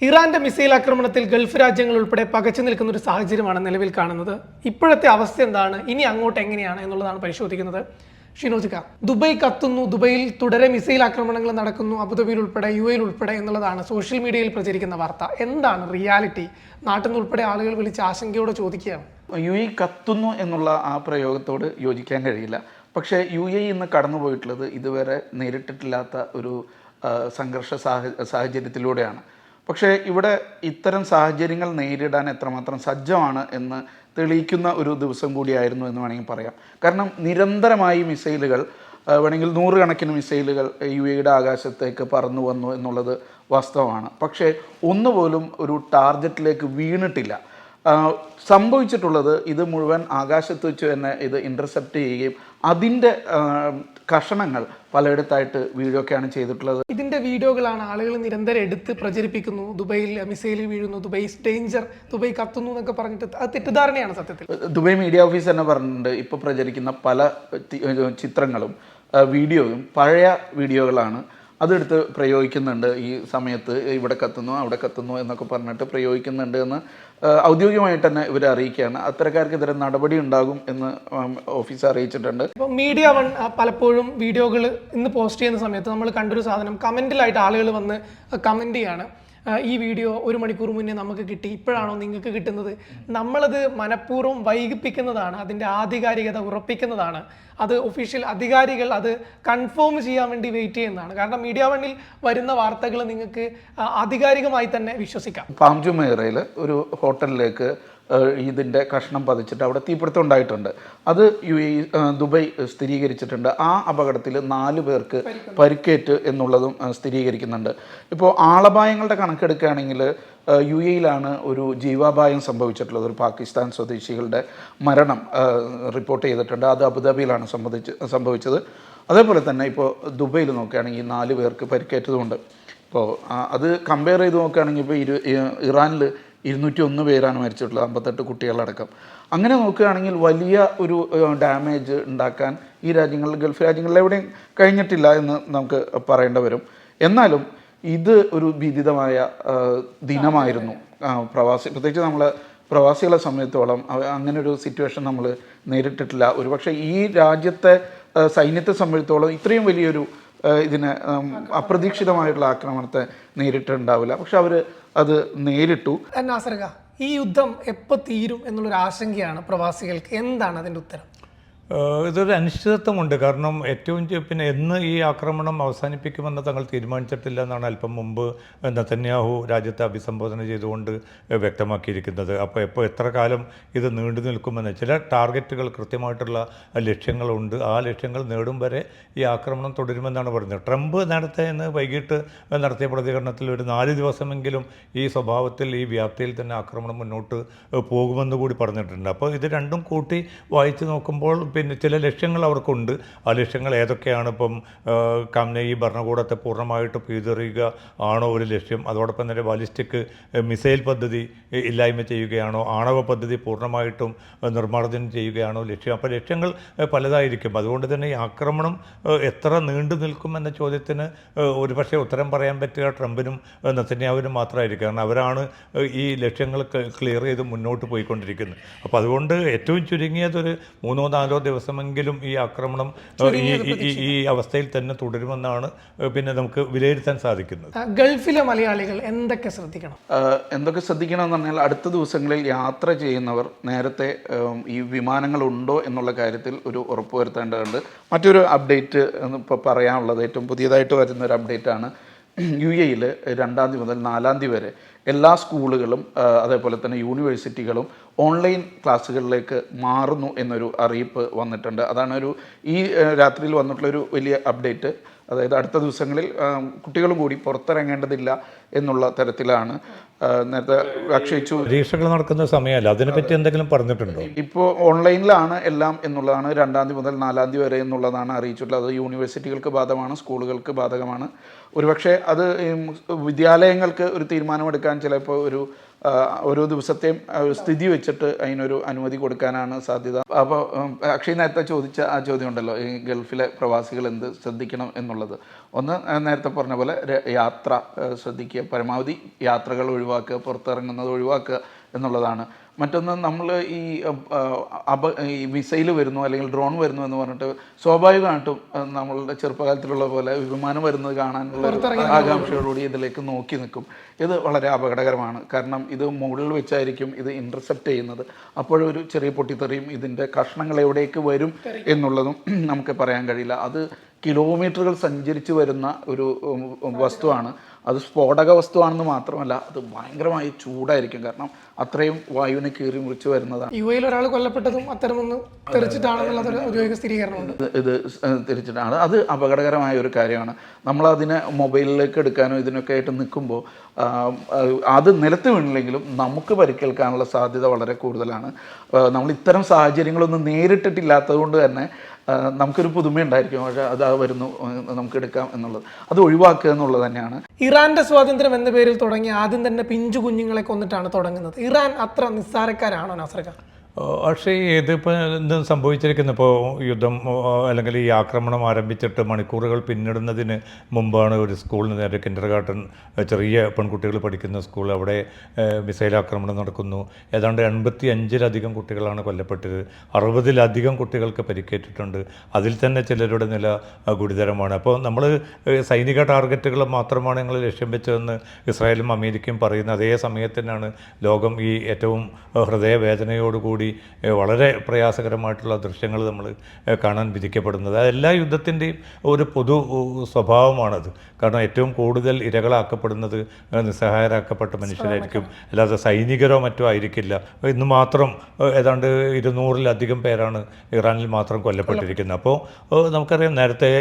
ഇറാന്റെ മിസൈൽ ആക്രമണത്തിൽ ഗൾഫ് രാജ്യങ്ങൾ ഉൾപ്പെടെ പകച്ചു നിൽക്കുന്ന ഒരു സാഹചര്യമാണ് നിലവിൽ കാണുന്നത്. ഇപ്പോഴത്തെ അവസ്ഥ എന്താണ്, ഇനി അങ്ങോട്ട് എങ്ങനെയാണ് എന്നുള്ളതാണ് പരിശോധിക്കുന്നത്. ഷിനോജിക, ദുബൈ കത്തുന്നു, ദുബൈയിൽ തുടരെ മിസൈൽ ആക്രമണങ്ങൾ നടക്കുന്നു, അബുദാബിയിൽ ഉൾപ്പെടെ UAE ഉൾപ്പെടെ എന്നുള്ളതാണ് സോഷ്യൽ മീഡിയയിൽ പ്രചരിക്കുന്ന വാർത്ത. എന്താണ് റിയാലിറ്റി? നാട്ടിൽ നിന്ന് ഉൾപ്പെടെ ആളുകൾ വിളിച്ച് ആശങ്കയോടെ ചോദിക്കുകയാണ്. UAE കത്തുന്നു എന്നുള്ള ആ പ്രയോഗത്തോട് യോജിക്കാൻ കഴിയില്ല. പക്ഷേ UAE ഇന്ന് കടന്നുപോയിട്ടുള്ളത് ഇതുവരെ നേരിട്ടിട്ടില്ലാത്ത ഒരു സംഘർഷ സാഹചര്യത്തിലൂടെയാണ്. പക്ഷേ ഇവിടെ ഇത്തരം സാഹചര്യങ്ങൾ നേരിടാൻ എത്രമാത്രം സജ്ജമാണ് എന്ന് തെളിയിക്കുന്ന ഒരു ദിവസം കൂടിയായിരുന്നു എന്ന് വേണമെങ്കിൽ പറയാം. കാരണം നിരന്തരമായി മിസൈലുകൾ, വേണമെങ്കിൽ നൂറുകണക്കിന് മിസൈലുകൾ UAEയുടെ ആകാശത്തേക്ക് പറന്നു വന്നു എന്നുള്ളത് വാസ്തവമാണ്. പക്ഷേ ഒന്നുപോലും ഒരു ടാർഗറ്റിലേക്ക് വീണിട്ടില്ല. സംഭവിച്ചിട്ടുള്ളത് ഇത് മുഴുവൻ ആകാശത്ത് വെച്ച് തന്നെ ഇത് ഇൻ്റർസെപ്റ്റ് ചെയ്യുകയും അതിൻ്റെ കഷണങ്ങൾ പലയിടത്തായിട്ട് വീഡിയോക്കെയാണ് ചെയ്തിട്ടുള്ളത്. ഇതിൻ്റെ വീഡിയോകളാണ് ആളുകൾ നിരന്തരം എടുത്ത് പ്രചരിപ്പിക്കുന്നു. ദുബൈയിൽ മിസൈൽ വീഴുന്നു, ദുബൈ ഡേഞ്ചർ, ദുബൈ കത്തുന്നു എന്നൊക്കെ പറഞ്ഞിട്ട് അത് തെറ്റിദ്ധാരണയാണ് സത്യത്തിൽ. ദുബൈ മീഡിയ ഓഫീസ് തന്നെ പറഞ്ഞിട്ടുണ്ട്, ഇപ്പോൾ പ്രചരിക്കുന്ന പല ചിത്രങ്ങളും വീഡിയോയും പഴയ വീഡിയോകളാണ്. അതെടുത്ത് പ്രയോഗിക്കുന്നുണ്ട്. ഈ സമയത്ത് ഇവിടെ കത്തുന്നു അവിടെ കത്തുന്നു എന്നൊക്കെ പറഞ്ഞിട്ട് പ്രയോഗിക്കുന്നുണ്ട് എന്ന് ഔദ്യോഗികമായിട്ട് തന്നെ ഇവർ അറിയിക്കുകയാണ്. അത്തരക്കാർക്കെതിരെ നടപടി ഉണ്ടാകും എന്ന് ഓഫീസ് അറിയിച്ചിട്ടുണ്ട്. ഇപ്പോൾ മീഡിയ വൺ പലപ്പോഴും വീഡിയോകൾ ഇന്ന് പോസ്റ്റ് ചെയ്യുന്ന സമയത്ത് നമ്മൾ കണ്ടൊരു സാധനം, കമൻറ്റിലായിട്ട് ആളുകൾ വന്ന് കമൻറ്റ് ചെയ്യാണ്, ഈ വീഡിയോ 1 മണിക്കൂർ മുന്നേ നമുക്ക് കിട്ടി, ഇപ്പോഴാണോ നിങ്ങൾക്ക് കിട്ടുന്നത്? നമ്മളത് മനഃപൂർവ്വം വൈകിപ്പിക്കുന്നതാണ്, അതിൻ്റെ ആധികാരികത ഉറപ്പിക്കുന്നതാണ്. അത് ഒഫീഷ്യൽ അധികാരികൾ അത് കൺഫേം ചെയ്യാൻ വേണ്ടി വെയിറ്റ് ചെയ്യുന്നതാണ്. കാരണം മീഡിയ വണ്ണിൽ വരുന്ന വാർത്തകൾ നിങ്ങൾക്ക് ആധികാരികമായി തന്നെ വിശ്വസിക്കാം. പാം ജുമൈറയിൽ ഒരു ഹോട്ടലിലേക്ക് ഇതിൻ്റെ കഷ്ണം പതിച്ചിട്ട് അവിടെ തീപിടുത്തം ഉണ്ടായിട്ടുണ്ട്. അത് ദുബൈ സ്ഥിരീകരിച്ചിട്ടുണ്ട്. ആ അപകടത്തിൽ 4 പേർക്ക് പരിക്കേറ്റ് എന്നുള്ളതും സ്ഥിരീകരിക്കുന്നുണ്ട്. ഇപ്പോൾ ആളപായങ്ങളുടെ കണക്കെടുക്കുകയാണെങ്കിൽ UAEയിലാണ് ഒരു ജീവാപായം സംഭവിച്ചിട്ടുള്ളത്. ഒരു പാകിസ്ഥാൻ സ്വദേശികളുടെ മരണം റിപ്പോർട്ട് ചെയ്തിട്ടുണ്ട്. അത് അബുദാബിയിലാണ് സംഭവിച്ചത്. അതേപോലെ തന്നെ ഇപ്പോൾ ദുബൈയിൽ നോക്കുകയാണെങ്കിൽ 4 പേർക്ക് പരിക്കേറ്റതുകൊണ്ട്. ഇപ്പോൾ അത് കമ്പയർ ചെയ്ത് നോക്കുകയാണെങ്കിൽ ഇപ്പോൾ ഇറാനിൽ 201 പേരാണ് മരിച്ചിട്ടുള്ളത്, 58 കുട്ടികളടക്കം. അങ്ങനെ നോക്കുകയാണെങ്കിൽ വലിയ ഒരു ഡാമേജ് ഉണ്ടാക്കാൻ ഈ രാജ്യങ്ങളിൽ, ഗൾഫ് രാജ്യങ്ങളിൽ എവിടെയും കഴിഞ്ഞിട്ടില്ല എന്ന് നമുക്ക് പറയേണ്ടി വരും. എന്നാലും ഇത് ഒരു ഭീതിതമായ ദിനമായിരുന്നു. പ്രത്യേകിച്ച് നമ്മൾ പ്രവാസികളെ സംബന്ധിച്ചോളം അങ്ങനെ ഒരു സിറ്റുവേഷൻ നമ്മൾ നേരിട്ടിട്ടില്ല. ഒരുപക്ഷെ ഈ രാജ്യത്തെ സൈന്യത്തെ സംബന്ധിച്ചോളം ഇത്രയും വലിയൊരു ഇതിനെ അപ്രതീക്ഷിതമായിട്ടുള്ള ആക്രമണത്തെ നേരിട്ടുണ്ടാവില്ല. പക്ഷെ അവർ അത് നേരിട്ടു. നാസർക, ഈ യുദ്ധം എപ്പോൾ തീരും എന്നുള്ളൊരു ആശങ്കയാണ് പ്രവാസികൾക്ക്. എന്താണ് അതിൻ്റെ ഉത്തരം? ഇതൊരു അനിശ്ചിതത്വമുണ്ട്. കാരണം ഏറ്റവും പിന്നെ എന്ന് ഈ ആക്രമണം അവസാനിപ്പിക്കുമെന്ന് തങ്ങൾ തീരുമാനിച്ചിട്ടില്ല എന്നാണ് അല്പം മുമ്പ് നെതന്യാഹു രാജ്യത്തെ അഭിസംബോധന ചെയ്തുകൊണ്ട് വ്യക്തമാക്കിയിരിക്കുന്നത്. അപ്പോൾ എത്ര കാലം ഇത് നീണ്ടു നിൽക്കുമെന്ന്, ചില ടാർഗറ്റുകൾ, കൃത്യമായിട്ടുള്ള ലക്ഷ്യങ്ങളുണ്ട്. ആ ലക്ഷ്യങ്ങൾ നേടും വരെ ഈ ആക്രമണം തുടരുമെന്നാണ് പറയുന്നത്. ട്രംപ് നേരത്തെ ഇന്ന് വൈകിട്ട് നടത്തിയ പ്രതികരണത്തിൽ ഒരു 4 ദിവസമെങ്കിലും ഈ സ്വഭാവത്തിൽ, ഈ വ്യാപ്തിയിൽ തന്നെ ആക്രമണം മുന്നോട്ട് പോകുമെന്ന് കൂടി പറഞ്ഞിട്ടുണ്ട്. അപ്പോൾ ഇത് രണ്ടും കൂട്ടി വായിച്ച് നോക്കുമ്പോൾ പിന്നെ ചില ലക്ഷ്യങ്ങൾ അവർക്കുണ്ട്. ആ ലക്ഷ്യങ്ങൾ ഏതൊക്കെയാണ്? ഇപ്പം ഖാംനെയി ഭരണകൂടത്തെ പൂർണ്ണമായിട്ട് പിഴുതെറിയുക ആണോ ഒരു ലക്ഷ്യം? അതോടൊപ്പം തന്നെ ബാലിസ്റ്റിക് മിസൈൽ പദ്ധതി ഇല്ലായ്മ ചെയ്യുകയാണോ? ആണവ പദ്ധതി പൂർണ്ണമായിട്ടും നിർമ്മാർജ്ജനം ചെയ്യുകയാണോ ലക്ഷ്യം? അപ്പോൾ ലക്ഷ്യങ്ങൾ പലതായിരിക്കും. അതുകൊണ്ട് തന്നെ ഈ ആക്രമണം എത്ര നീണ്ടു നിൽക്കുമെന്ന ചോദ്യത്തിന് ഒരുപക്ഷെ ഉത്തരം പറയാൻ പറ്റുക ട്രംപിനും നെതന്യാഹുവിനും മാത്രമായിരിക്കും. കാരണം അവരാണ് ഈ ലക്ഷ്യങ്ങൾ ക്ലിയർ ചെയ്ത് മുന്നോട്ട് പോയിക്കൊണ്ടിരിക്കുന്നത്. അപ്പോൾ അതുകൊണ്ട് ഏറ്റവും ചുരുങ്ങിയതൊരു 3-4 ദിവസമെങ്കിലും ഈ ആക്രമണം ഈ അവസ്ഥയിൽ തന്നെ തുടരുമെന്നാണ് പിന്നെ നമുക്ക് വിലയിരുത്താൻ സാധിക്കുന്നത്. ഗൾഫിലെ മലയാളികൾ എന്തൊക്കെ ശ്രദ്ധിക്കണം എന്ന് പറഞ്ഞാൽ, അടുത്ത ദിവസങ്ങളിൽ യാത്ര ചെയ്യുന്നവർ നേരത്തെ ഈ വിമാനങ്ങളുണ്ടോ എന്നുള്ള കാര്യത്തിൽ ഒരു ഉറപ്പ് വരുത്തേണ്ടതുണ്ട്. മറ്റൊരു അപ്ഡേറ്റ് ഇപ്പോൾ പറയാനുള്ളത്, ഏറ്റവും പുതിയതായിട്ട് വരുന്ന ഒരു അപ്ഡേറ്റാണ്. UAEയിൽ 2-ാം തീയതി മുതൽ 4-ാം തീയതി വരെ എല്ലാ സ്കൂളുകളും അതേപോലെ തന്നെ യൂണിവേഴ്സിറ്റികളും ഓൺലൈൻ ക്ലാസ്സുകളിലേക്ക് മാറുന്നു എന്നൊരു അറിയിപ്പ് വന്നിട്ടുണ്ട്. അതാണ് ഈ രാത്രിയിൽ വന്നിട്ടുള്ളൊരു വലിയ അപ്ഡേറ്റ്. അതായത് അടുത്ത ദിവസങ്ങളിൽ കുട്ടികളും കൂടി പുറത്തിറങ്ങേണ്ടതില്ല എന്നുള്ള തരത്തിലാണ്. നേരത്തെ അക്ഷയിച്ചു പരീക്ഷകൾ നടക്കുന്ന സമയമല്ല, അതിനെപ്പറ്റി എന്തെങ്കിലും പറഞ്ഞിട്ടുണ്ടോ? ഇപ്പോൾ ഓൺലൈനിലാണ് എല്ലാം എന്നുള്ളതാണ്. 2-ാം തീയതി മുതൽ 4-ാം തീയതി വരെ എന്നുള്ളതാണ് അറിയിച്ചിട്ടുള്ളത്. അത് യൂണിവേഴ്സിറ്റികൾക്ക് ബാധകമാണ്, സ്കൂളുകൾക്ക് ബാധകമാണ്. ഒരുപക്ഷെ അത് വിദ്യാലയങ്ങൾക്ക് ഒരു തീരുമാനമെടുക്കാൻ ചിലപ്പോൾ ഓരോ ദിവസത്തെയും സ്ഥിതി വെച്ചിട്ട് അതിനൊരു അനുമതി കൊടുക്കാനാണ് സാധ്യത. അപ്പോൾ അക്ഷയ് നേരത്തെ ചോദിച്ച ആ ചോദ്യം ഉണ്ടല്ലോ, ഈ ഗൾഫിലെ പ്രവാസികൾ എന്ത് ശ്രദ്ധിക്കണം എന്നുള്ളത്. ഒന്ന് നേരത്തെ പറഞ്ഞ പോലെ യാത്ര ശ്രദ്ധിക്കുക, പരമാവധി യാത്രകൾ ഒഴിവാക്കുക, പുറത്തിറങ്ങുന്നത് ഒഴിവാക്കുക എന്നുള്ളതാണ്. മറ്റൊന്ന്, നമ്മൾ ഈ മിസൈൽ വരുന്നു അല്ലെങ്കിൽ ഡ്രോൺ വരുന്നു എന്ന് പറഞ്ഞിട്ട് സ്വാഭാവികമായിട്ടും നമ്മളുടെ ചെറുപ്പകാലത്തിലുള്ള പോലെ വിമാനം വരുന്നത് കാണാനുള്ള ആകാംക്ഷയോടുകൂടി ഇതിലേക്ക് നോക്കി നിൽക്കും. ഇത് വളരെ അപകടകരമാണ്. കാരണം ഇത് മുകളിൽ വെച്ചായിരിക്കും ഇത് ഇൻ്റർസെപ്റ്റ് ചെയ്യുന്നത്. അപ്പോഴൊരു ചെറിയ പൊട്ടിത്തെറിയും ഇതിൻ്റെ കഷ്ണങ്ങൾ എവിടേക്ക് വരും എന്നുള്ളതും നമുക്ക് പറയാൻ കഴിയില്ല. അത് കിലോമീറ്ററുകൾ സഞ്ചരിച്ച് വരുന്ന ഒരു വസ്തുവാണ്. അത് സ്ഫോടക വസ്തുവാണെന്ന് മാത്രമല്ല, അത് ഭയങ്കരമായി ചൂടായിരിക്കും. കാരണം അത്രയും വായുവിനെ കീറി മുറിച്ച് വരുന്നതാണ്. യുഎയിൽ ഒരാൾ കൊല്ലപ്പെട്ടതും അത്തരമൊന്ന് തെറിച്ചിട്ടാണെന്നുള്ള ഔദ്യോഗിക സ്ഥിരീകരണമുണ്ട്. ഇത് തിരിച്ചിട്ടാണ്. അത് അപകടകരമായ ഒരു കാര്യമാണ്. നമ്മളതിനെ മൊബൈലിലേക്ക് എടുക്കാനോ ഇതിനൊക്കെ ആയിട്ട് നിൽക്കുമ്പോൾ അത് നിലത്ത് വീണില്ലെങ്കിലും നമുക്ക് പരിക്കേൽക്കാനുള്ള സാധ്യത വളരെ കൂടുതലാണ്. നമ്മൾ ഇത്തരം സാഹചര്യങ്ങളൊന്നും നേരിട്ടിട്ടില്ലാത്തത് കൊണ്ട് തന്നെ നമുക്കൊരു പുതുമയുണ്ടായിരിക്കും. പക്ഷേ അതാ വരുന്നു, നമുക്ക് എടുക്കാം എന്നുള്ളത്, അത് ഒഴിവാക്കുക എന്നുള്ളത് തന്നെയാണ്. ഇറാന്റെ സ്വാതന്ത്ര്യം എന്ന പേരിൽ തുടങ്ങി ആദ്യം തന്നെ പിഞ്ചു കുഞ്ഞുങ്ങളെ കൊന്നിട്ടാണ് തുടങ്ങുന്നത്. ഇറാൻ അത്ര നിസ്സാരക്കാരാണോ നാസർക്ക? പക്ഷേ ഇതിപ്പോൾ എന്ത് സംഭവിച്ചിരിക്കുന്നു, ഇപ്പോൾ യുദ്ധം അല്ലെങ്കിൽ ഈ ആക്രമണം ആരംഭിച്ചിട്ട് മണിക്കൂറുകൾ പിന്നിടുന്നതിന് മുമ്പാണ് ഒരു സ്കൂളിന് നേരെ കിൻഡർഗാർട്ടൻ ചെറിയ പെൺകുട്ടികൾ പഠിക്കുന്ന സ്കൂൾ, അവിടെ മിസൈൽ ആക്രമണം നടക്കുന്നു. ഏതാണ്ട് 85-ലധികം കുട്ടികളാണ് കൊല്ലപ്പെട്ടത്. 60-ലധികം കുട്ടികൾക്ക് പരിക്കേറ്റിട്ടുണ്ട്. അതിൽ തന്നെ ചിലരുടെ നില ഗുരുതരമാണ്. അപ്പോൾ നമ്മൾ സൈനിക ടാർഗറ്റുകൾ മാത്രമാണ് ഞങ്ങൾ ലക്ഷ്യം വെച്ചതെന്ന് ഇസ്രായേലും അമേരിക്കയും പറയുന്ന അതേ സമയത്തിനാണ് ലോകം ഈ ഏറ്റവും ഹൃദയവേദനയോടുകൂടി വളരെ പ്രയാസകരമായിട്ടുള്ള ദൃശ്യങ്ങൾ നമ്മൾ കാണാൻ വിധിക്കപ്പെടുന്നത്. എല്ലാ യുദ്ധത്തിൻ്റെയും ഒരു പൊതു സ്വഭാവമാണത്. കാരണം ഏറ്റവും കൂടുതൽ ഇരകളാക്കപ്പെടുന്നത് നിസ്സഹായരാക്കപ്പെട്ട മനുഷ്യരായിരിക്കും, അല്ലാതെ സൈനികരോ മറ്റോ ആയിരിക്കില്ല. ഇന്ന് മാത്രം ഏതാണ്ട് 200-ലധികം പേരാണ് ഇറാനിൽ മാത്രം കൊല്ലപ്പെട്ടിരിക്കുന്നത്. അപ്പോൾ നമുക്കറിയാം, നേരത്തെ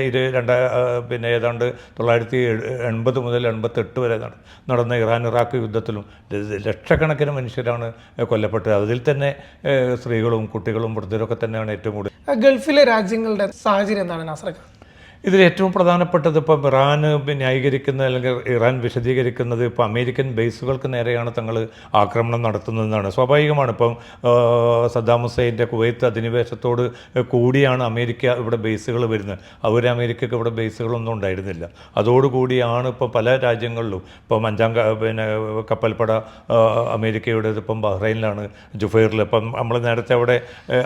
പിന്നെ ഏതാണ്ട് 1980 മുതൽ 88 വരെ നടന്ന ഇറാൻ ഇറാഖ് യുദ്ധത്തിലും ലക്ഷക്കണക്കിന് മനുഷ്യരാണ് കൊല്ലപ്പെട്ടത്. അതിൽ തന്നെ സ്ത്രീകളും കുട്ടികളും വൃദ്ധരൊക്കെ തന്നെയാണ് ഏറ്റവും കൂടുതൽ. ഗൾഫിലെ രാജ്യങ്ങളുടെ സാഹചര്യം എന്താണ് നാസർക്ക? ഇതിൽ ഏറ്റവും പ്രധാനപ്പെട്ടത് ഇപ്പം ഇറാൻ ന്യായീകരിക്കുന്ന അല്ലെങ്കിൽ ഇറാൻ വിശദീകരിക്കുന്നത് ഇപ്പോൾ അമേരിക്കൻ ബേസുകൾക്ക് നേരെയാണ് തങ്ങൾ ആക്രമണം നടത്തുന്നതെന്നാണ്. സ്വാഭാവികമാണ്. ഇപ്പം സദ്ദാം ഹുസൈൻ്റെ കുവൈത്ത് അധിനിവേശത്തോട് കൂടിയാണ് അമേരിക്ക ഇവിടെ ബേസുകൾ വരുന്നത്. അവർ അമേരിക്കയ്ക്ക് ഇവിടെ ബേസുകളൊന്നും ഉണ്ടായിരുന്നില്ല. അതോടുകൂടിയാണ് ഇപ്പോൾ പല രാജ്യങ്ങളിലും, ഇപ്പം പിന്നെ കപ്പൽപ്പട അമേരിക്കയുടെ ഇപ്പം ബഹ്റൈനിലാണ്, ജുഫൈറിൽ. ഇപ്പം നമ്മൾ നേരത്തെ അവിടെ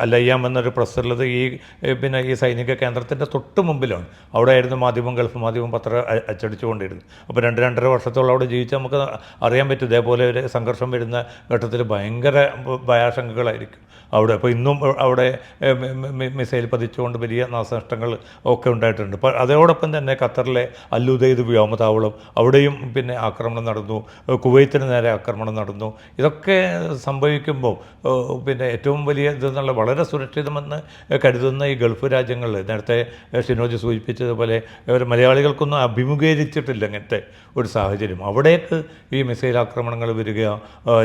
അല്ലയ്യാം എന്നൊരു പ്രസ്സുള്ളത് പിന്നെ ഈ സൈനിക കേന്ദ്രത്തിൻ്റെ തൊട്ട് മുമ്പിലാണ്. അവിടെ ആയിരുന്നു മാധ്യമം, ഗൾഫ് മാധ്യമം പത്രം അച്ചടിച്ചുകൊണ്ടിരുന്നു. അപ്പോൾ 2-2.5 വർഷത്തോളം അവിടെ ജീവിച്ച് നമുക്ക് അറിയാൻ പറ്റും, ഇതേപോലെ ഒരു സംഘർഷം വരുന്ന ഘട്ടത്തിൽ ഭയങ്കര ഭയാശങ്കകളായിരിക്കും അവിടെ. അപ്പോൾ ഇന്നും അവിടെ മിസൈൽ പതിച്ചുകൊണ്ട് വലിയ നാശനഷ്ടങ്ങൾ ഒക്കെ ഉണ്ടായിട്ടുണ്ട്. അപ്പോൾ അതോടൊപ്പം തന്നെ ഖത്തറിലെ അൽ-ഉദൈദ് വ്യോമതാവളം, അവിടെയും പിന്നെ ആക്രമണം നടന്നു. കുവൈത്തിന് നേരെ ആക്രമണം നടന്നു. ഇതൊക്കെ സംഭവിക്കുമ്പോൾ പിന്നെ ഏറ്റവും വലിയ ഇതെന്നുള്ള വളരെ സുരക്ഷിതമെന്ന് കരുതുന്ന ഈ ഗൾഫ് രാജ്യങ്ങളിൽ, നേരത്തെ ഷിനോജ് സൂചിപ്പിച്ചതുപോലെ മലയാളികൾക്കൊന്നും അഭിമുഖീകരിച്ചിട്ടില്ല ഇങ്ങനത്തെ ഒരു സാഹചര്യം. അവിടേക്ക് ഈ മിസൈൽ ആക്രമണങ്ങൾ വരിക,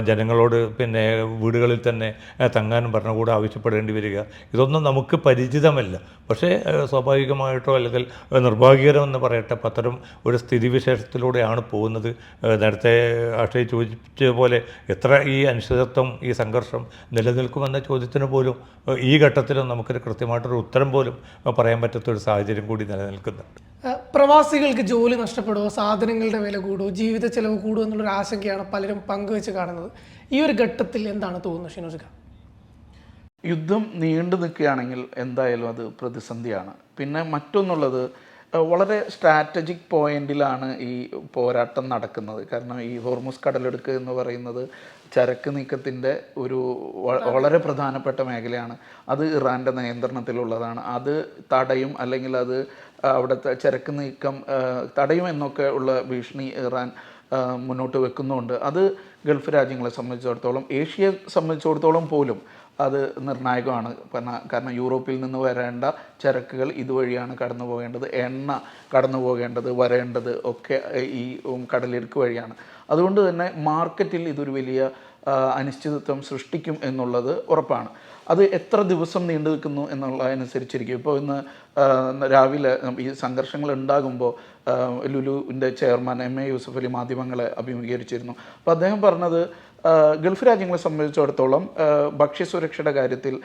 ജനങ്ങളോട് പിന്നെ വീടുകളിൽ തന്നെ തങ്ങാനും ഭരണകൂടം ആവശ്യപ്പെടേണ്ടി വരിക, ഇതൊന്നും നമുക്ക് പരിചിതമല്ല. പക്ഷേ സ്വാഭാവികമായിട്ടോ അല്ലെങ്കിൽ നിർഭാഗ്യകരമെന്ന് പറയട്ടെ, അത്തരം ഒരു സ്ഥിതിവിശേഷത്തിലൂടെയാണ് പോകുന്നത്. നേരത്തെ അക്ഷയ് സൂചിപ്പിച്ചതുപോലെ എത്ര ഈ അനിശ്ചിതത്വം, ഈ സംഘർഷം നിലനിൽക്കുമെന്ന ചോദ്യത്തിന് പോലും ഈ ഘട്ടത്തിലും നമുക്കൊരു കൃത്യമായിട്ടൊരു ഉത്തരം പോലും പറയാൻ പറ്റാത്തൊരു സാഹചര്യം കൂടി നിലനിൽക്കുന്നുണ്ട്. പ്രവാസികൾക്ക് ജോലി നഷ്ടപ്പെടുമോ, സാധനങ്ങളുടെ വില കൂടുമോ, ജീവിത ചെലവ് കൂടുമോ എന്നുള്ളൊരു ആശങ്കയാണ് പലരും പങ്കുവെച്ച് കാണുന്നത്. ഈ ഒരു ഘട്ടത്തിൽ എന്താണ് തോന്നുന്നത് ഷിനോജ്? യുദ്ധം നീണ്ടു നിൽക്കുകയാണെങ്കിൽ എന്തായാലും അത് പ്രതിസന്ധിയാണ്. പിന്നെ മറ്റൊന്നുള്ളത്, വളരെ സ്ട്രാറ്റജിക് പോയിന്റിലാണ് ഈ പോരാട്ടം നടക്കുന്നത്. കാരണം ഈ ഹോർമുസ് കടലെടുക്ക് എന്ന് പറയുന്നത് ചരക്ക് നീക്കത്തിൻ്റെ ഒരു വളരെ പ്രധാനപ്പെട്ട മേഖലയാണ്. അത് ഇറാൻ്റെ നിയന്ത്രണത്തിലുള്ളതാണ്. അത് തടയും, അല്ലെങ്കിൽ അത് അവിടുത്തെ ചരക്ക് നീക്കം തടയും എന്നൊക്കെ ഉള്ള ഭീഷണി ഇറാൻ മുന്നോട്ട് വെക്കുന്നുണ്ട്. അത് ഗൾഫ് രാജ്യങ്ങളെ സംബന്ധിച്ചിടത്തോളം, ഏഷ്യയെ സംബന്ധിച്ചിടത്തോളം പോലും അത് നിർണായകമാണ്. കാരണം യൂറോപ്പിൽ നിന്ന് വരേണ്ട ചരക്കുകൾ ഇതുവഴിയാണ് കടന്നു പോകേണ്ടത്, എണ്ണ കടന്നു പോകേണ്ടത്, വരേണ്ടത് ഒക്കെ ഈ കടലിടുക്ക് വഴിയാണ്. അതുകൊണ്ട് തന്നെ മാർക്കറ്റിൽ ഇതൊരു വലിയ അനിശ്ചിതത്വം സൃഷ്ടിക്കും എന്നുള്ളത് ഉറപ്പാണ്. അത് എത്ര ദിവസം നീണ്ടു നിൽക്കുന്നു എന്നുള്ളതനുസരിച്ചിരിക്കും. ഇപ്പോൾ ഇന്ന് രാവിലെ ഈ സംഘർഷങ്ങൾ ഉണ്ടാകുമ്പോൾ ലുലുവിൻ്റെ ചെയർമാൻ MA യൂസഫ് അലി മാധ്യമങ്ങളെ അഭിമുഖീകരിച്ചിരുന്നു. അപ്പോൾ അദ്ദേഹം പറഞ്ഞത് ഗൾഫ് രാജ്യങ്ങളെ സംബന്ധിച്ചിടത്തോളം ഭക്ഷ്യസുരക്ഷയുടെ കാര്യത്തിൽ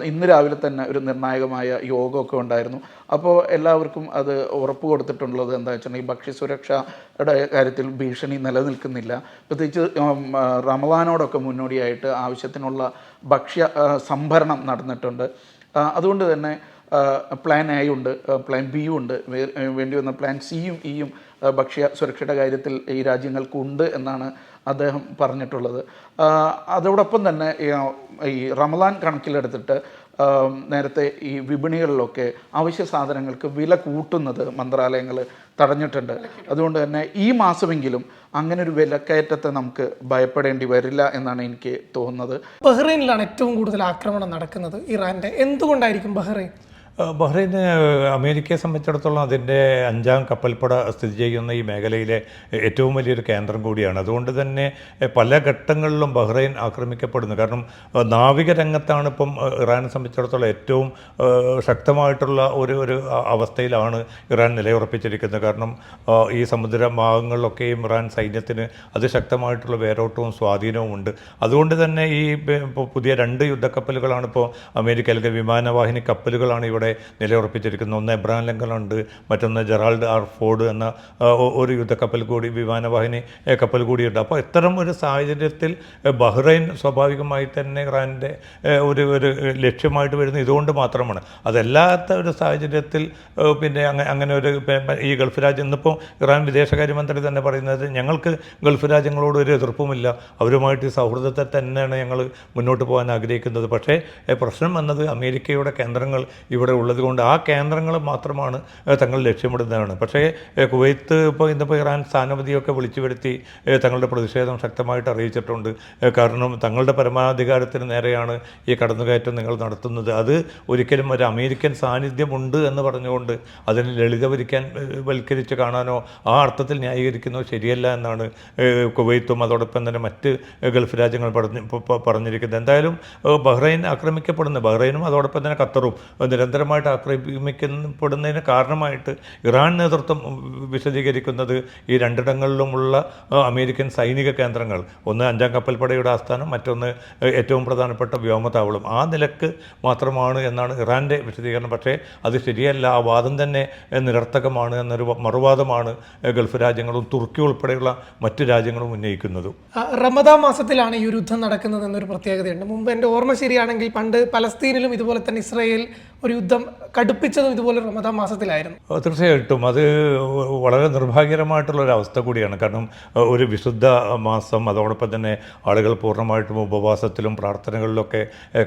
ഇന്ന് രാവിലെ തന്നെ ഒരു നിർണായകമായ യോഗമൊക്കെ ഉണ്ടായിരുന്നു. അപ്പോൾ എല്ലാവർക്കും അത് ഉറപ്പ് കൊടുത്തിട്ടുള്ളത് എന്താ വെച്ചിട്ടുണ്ടെങ്കിൽ ഭക്ഷ്യസുരക്ഷയുടെ കാര്യത്തിൽ ഭീഷണി നിലനിൽക്കുന്നില്ല. പ്രത്യേകിച്ച് റമദാനോടൊക്കെ മുന്നോടിയായിട്ട് ആവശ്യത്തിനുള്ള ഭക്ഷ്യ സംഭരണം നടന്നിട്ടുണ്ട്. അതുകൊണ്ട് തന്നെ പ്ലാൻ A ഉണ്ട്, പ്ലാൻ B ഉണ്ട്, വേണ്ടി വന്ന പ്ലാൻ Cയും Eയും ഭക്ഷ്യ സുരക്ഷയുടെ കാര്യത്തിൽ ഈ രാജ്യങ്ങൾക്കുണ്ട് എന്നാണ് അദ്ദേഹം പറഞ്ഞിട്ടുള്ളത്. അതോടൊപ്പം തന്നെ ഈ റമദാൻ കണക്കിലെടുത്തിട്ട് നേരത്തെ ഈ വിപണികളിലൊക്കെ അവശ്യ സാധനങ്ങൾക്ക് വില കൂട്ടുന്നത് മന്ത്രാലയങ്ങൾ തടഞ്ഞിട്ടുണ്ട്. അതുകൊണ്ട് തന്നെ ഈ മാസമെങ്കിലും അങ്ങനെ ഒരു വിലക്കയറ്റത്തെ നമുക്ക് ഭയപ്പെടേണ്ടി വരില്ല എന്നാണ് എനിക്ക് തോന്നുന്നത്. ബഹ്റൈനിലാണ് ഏറ്റവും കൂടുതൽ ആക്രമണം നടക്കുന്നത് ഇറാൻ്റെ. എന്തുകൊണ്ടായിരിക്കും ബഹ്റൈൻ? ബഹ്റൈന് അമേരിക്കയെ സംബന്ധിച്ചിടത്തോളം അതിൻ്റെ 5ാം കപ്പൽപ്പട സ്ഥിതി ചെയ്യുന്ന ഈ മേഖലയിലെ ഏറ്റവും വലിയൊരു കേന്ദ്രം കൂടിയാണ്. അതുകൊണ്ട് തന്നെ പല ഘട്ടങ്ങളിലും ബഹ്റൈൻ ആക്രമിക്കപ്പെടുന്നു. കാരണം നാവിക രംഗത്താണ് ഇപ്പം ഇറാനെ സംബന്ധിച്ചിടത്തോളം ഏറ്റവും ശക്തമായിട്ടുള്ള ഒരു അവസ്ഥയിലാണ് ഇറാൻ നിലയുറപ്പിച്ചിരിക്കുന്നത്. കാരണം ഈ സമുദ്രഭാഗങ്ങളിലൊക്കെയും ഇറാൻ സൈന്യത്തിന് അതിശക്തമായിട്ടുള്ള വേരോട്ടവും സ്വാധീനവും ഉണ്ട്. അതുകൊണ്ട് തന്നെ ഈ പുതിയ 2 യുദ്ധക്കപ്പലുകളാണ് ഇപ്പോൾ അമേരിക്ക അല്ലെങ്കിൽ വിമാനവാഹിനി കപ്പലുകളാണ് ഇവിടെ നിലയുറപ്പിച്ചിരിക്കുന്നത്. ഒന്ന് എബ്രഹാം ലിങ്കൺ ഉണ്ട്, മറ്റൊന്ന് ജെറാൾഡ് ആർ ഫോർഡ് എന്ന ഒരു യുദ്ധക്കപ്പൽ കൂടി, വിമാനവാഹിനി കപ്പൽ കൂടിയുണ്ട്. അപ്പോൾ ഇത്തരം ഒരു സാഹചര്യത്തിൽ ബഹ്റൈൻ സ്വാഭാവികമായി തന്നെ ഇറാൻ്റെ ഒരു ലക്ഷ്യമായിട്ട് വരുന്നത് ഇതുകൊണ്ട് മാത്രമാണ്. അതല്ലാത്ത ഒരു സാഹചര്യത്തിൽ പിന്നെ അങ്ങനെ ഒരു ഈ ഗൾഫ് രാജ്യം ഇന്നിപ്പോൾ ഇറാൻ വിദേശകാര്യമന്ത്രി തന്നെ പറയുന്നത് ഞങ്ങൾക്ക് ഗൾഫ് രാജ്യങ്ങളോട് ഒരു എതിർപ്പുമില്ല, അവരുമായിട്ട് ഈ സൗഹൃദത്തെ തന്നെയാണ് ഞങ്ങൾ മുന്നോട്ട് പോകാൻ ആഗ്രഹിക്കുന്നത്. പക്ഷേ പ്രശ്നം വന്നത് അമേരിക്കയുടെ കേന്ദ്രങ്ങൾ ഇവിടെ ഉള്ളത് കൊണ്ട് ആ കേന്ദ്രങ്ങൾ മാത്രമാണ് തങ്ങൾ ലക്ഷ്യമിടുന്നതാണ്. പക്ഷേ കുവൈത്ത് ഇന്നിപ്പോൾ ഇറാൻ സ്ഥാനപതിയൊക്കെ വിളിച്ചു വരുത്തി തങ്ങളുടെ പ്രതിഷേധം ശക്തമായിട്ട് അറിയിച്ചിട്ടുണ്ട്. കാരണം തങ്ങളുടെ പരമാധികാരത്തിന് നേരെയാണ് ഈ കടന്നുകയറ്റം നിങ്ങൾ നടത്തുന്നത്, അത് ഒരിക്കലും ഒരു അമേരിക്കൻ സാന്നിധ്യമുണ്ട് എന്ന് പറഞ്ഞുകൊണ്ട് അതിനെ വൽക്കരിച്ച് കാണാനോ ആ അർത്ഥത്തിൽ ന്യായീകരിക്കുന്നോ ശരിയല്ല എന്നാണ് കുവൈത്തും അതോടൊപ്പം തന്നെ മറ്റ് ഗൾഫ് രാജ്യങ്ങൾ പറഞ്ഞിരിക്കുന്നത്. എന്തായാലും ബഹ്റൈൻ ആക്രമിക്കപ്പെടുന്നു, ബഹ്റൈനും അതോടൊപ്പം തന്നെ ഖത്തറും നിരന്തരമായിട്ട് ആക്രമിക്കപ്പെടുന്നതിന് കാരണമായിട്ട് ഇറാൻ നേതൃത്വം വിശദീകരിക്കുന്നത് ഈ 2ഇടങ്ങളിലുമുള്ള അമേരിക്കൻ സൈനിക കേന്ദ്രങ്ങൾ, ഒന്ന് 5ാം കപ്പൽപ്പടയുടെ ആസ്ഥാനം, മറ്റൊന്ന് ഏറ്റവും പ്രധാനപ്പെട്ട വ്യോമതാവളം, ആ നിലക്ക് മാത്രമാണ് എന്നാണ് ഇറാൻ്റെ വിശദീകരണം. പക്ഷേ അത് ശരിയല്ല, ആ വാദം തന്നെ നിരർത്ഥകമാണ് എന്നൊരു മറുവാദമാണ് ഗൾഫ് രാജ്യങ്ങളും തുർക്കി ഉൾപ്പെടെയുള്ള മറ്റു രാജ്യങ്ങളും ഉന്നയിക്കുന്നതും. റമദാൻ മാസത്തിലാണ് ഈ ഒരു യുദ്ധം നടക്കുന്നത് എന്നൊരു പ്രത്യേകതയുണ്ട്. മുമ്പ് എൻ്റെ ഓർമ്മ ശരിയാണെങ്കിൽ പണ്ട് പലസ്തീനിലും ഇതുപോലെ തന്നെ ഇസ്രായേൽ ഒരു യുദ്ധം കടുപ്പിച്ചതും ഇതുപോലെ റമദാൻ മാസത്തിലായിരുന്നു. തീർച്ചയായിട്ടും അത് വളരെ നിർഭാഗ്യകരമായിട്ടുള്ളൊരവസ്ഥ കൂടിയാണ്. കാരണം ഒരു വിശുദ്ധ മാസം, അതോടൊപ്പം തന്നെ ആളുകൾ പൂർണ്ണമായിട്ടും ഉപവാസത്തിലും പ്രാർത്ഥനകളിലൊക്കെ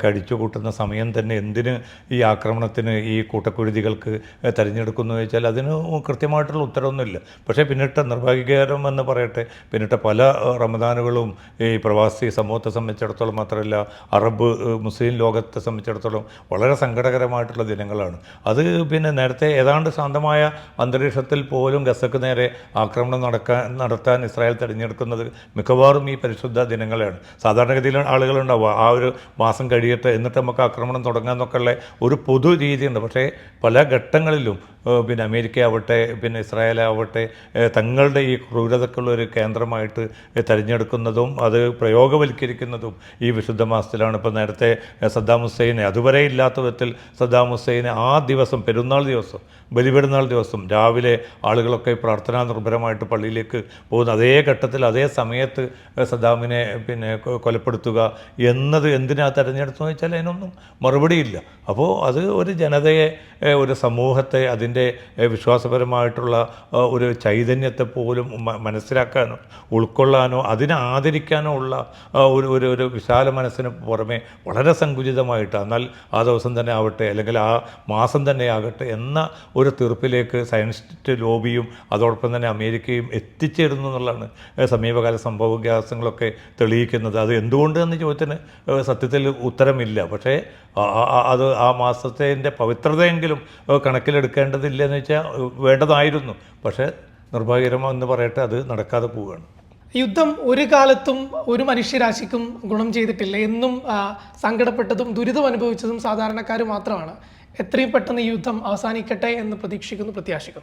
കഴിച്ചു കൂട്ടുന്ന സമയം തന്നെ എന്തിന് ഈ ആക്രമണത്തിന്, ഈ കൂട്ടക്കുരുതികൾക്ക് തിരഞ്ഞെടുക്കുന്നു വെച്ചാൽ അതിന് കൃത്യമായിട്ടുള്ള ഉത്തരവൊന്നുമില്ല. പക്ഷേ പിന്നിട്ട നിർഭാഗ്യകരം എന്ന് പറയട്ടെ, പിന്നിട്ട പല റമദാനുകളും ഈ പ്രവാസി സമൂഹത്തെ സംബന്ധിച്ചിടത്തോളം മാത്രമല്ല അറബ് മുസ്ലിം ലോകത്തെ സംബന്ധിച്ചിടത്തോളം വളരെ സങ്കടകരമായിട്ടുള്ള ദിനങ്ങളാണ്. അത് പിന്നെ നേരത്തെ ഏതാണ്ട് ശാന്തമായ അന്തരീക്ഷത്തിൽ പോലും ഗസക്ക് നേരെ ആക്രമണം നടത്താൻ ഇസ്രായേൽ തിരഞ്ഞെടുക്കുന്നത് മിക്കവാറും ഈ പരിശുദ്ധ ദിനങ്ങളാണ്. സാധാരണഗതിയിൽ ആളുകളുണ്ടാവുക ആ ഒരു മാസം കഴിയട്ടെ എന്നിട്ട് നമുക്ക് ആക്രമണം തുടങ്ങാമെന്നൊക്കെയുള്ള ഒരു പൊതു രീതിയുണ്ട്. പക്ഷേ പല ഘട്ടങ്ങളിലും പിന്നെ അമേരിക്ക ആവട്ടെ പിന്നെ ഇസ്രായേലാവട്ടെ തങ്ങളുടെ ഈ ക്രൂരതക്കുള്ള ഒരു കേന്ദ്രമായിട്ട് തിരഞ്ഞെടുക്കുന്നതും അത് പ്രയോഗവൽക്കരിക്കുന്നതും ഈ വിശുദ്ധ മാസത്തിലാണ്. ഇപ്പോൾ നേരത്തെ സദ്ദാം ഹുസൈനെ, അതുവരെ ഇല്ലാത്ത വിധത്തിൽ സദ്ദാം ഹുസൈനെ ആ ദിവസം, പെരുന്നാൾ ദിവസം, ബലിപെരുന്നാൾ ദിവസം രാവിലെ ആളുകളൊക്കെ പ്രാർത്ഥനാ നിർഭരമായിട്ട് പള്ളിയിലേക്ക് പോകുന്ന അതേ ഘട്ടത്തിൽ അതേ സമയത്ത് സദ്ദാമിനെ പിന്നെ കൊലപ്പെടുത്തുക എന്നത് എന്തിനാ തിരഞ്ഞെടുത്തെന്ന് വെച്ചാൽ അതിനൊന്നും മറുപടിയില്ല. അപ്പോൾ അത് ഒരു ജനതയെ, ഒരു സമൂഹത്തെ, അതിൻ്റെ വിശ്വാസപരമായിട്ടുള്ള ഒരു ചൈതന്യത്തെ പോലും മനസ്സിലാക്കാനോ ഉൾക്കൊള്ളാനോ അതിനെ ആദരിക്കാനോ ഉള്ള ഒരു വിശാല മനസ്സിന് പുറമെ വളരെ സങ്കുചിതമായിട്ട്, എന്നാൽ ആ ദിവസം തന്നെ ആവട്ടെ അല്ലെങ്കിൽ ആ മാസം തന്നെ ആകട്ടെ എന്ന ഒരു തീർപ്പിലേക്ക് സയനിസ്റ്റ് ലോബിയും അതോടൊപ്പം തന്നെ അമേരിക്കയും എത്തിച്ചേരുന്നു എന്നുള്ളതാണ് സമീപകാല സംഭവവികാസങ്ങളൊക്കെ തെളിയിക്കുന്നത്. അത് എന്തുകൊണ്ട് എന്ന ചോദ്യത്തിന് സത്യത്തിൽ ഉത്തരമില്ല. പക്ഷേ അത് ആ മാസത്തിൻ്റെ പവിത്രതയെങ്കിലും കണക്കിലെടുക്കേണ്ടതില്ലെന്ന് വെച്ചാൽ വേണ്ടതായിരുന്നു. പക്ഷേ നിർഭാഗ്യകരമെന്ന് പറയട്ടെ, അത് നടക്കാതെ പോവുകയാണ്. യുദ്ധം ഒരു കാലത്തും ഒരു മനുഷ്യരാശിക്കും ഗുണം ചെയ്തിട്ടില്ല. എന്നും സങ്കടപ്പെട്ടതും ദുരിതം അനുഭവിച്ചതും സാധാരണക്കാർ മാത്രമാണ്. എത്രയും പെട്ടെന്ന് ഈ യുദ്ധം അവസാനിക്കട്ടെ എന്ന് പ്രതീക്ഷിക്കുന്നു, പ്രത്യാശിക്കുന്നു.